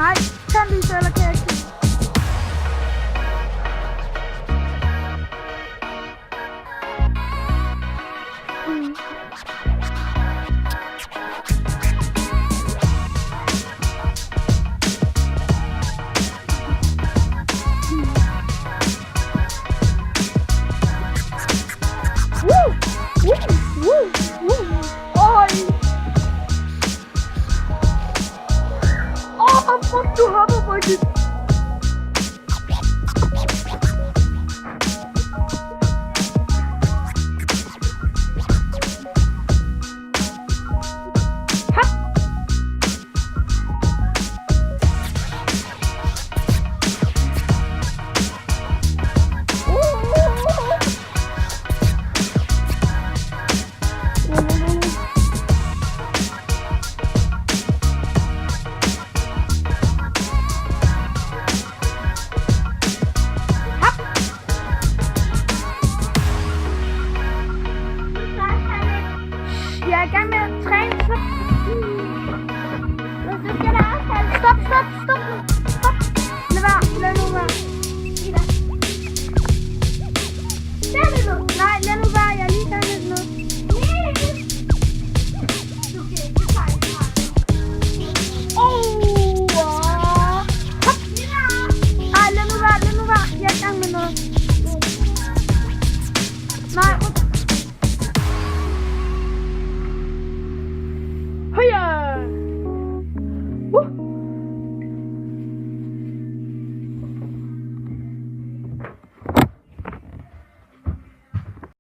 Nej, kan vi så, eller kan jeg ikke? Fuck, du hopper faktisk. Jeg er i gang med at træne, så... Stop. Lad nu være. Nej, lad nu være. Jeg er lige gang med noget. Ej, lad nu være. Jeg er i gang med noget. Nej. Højre!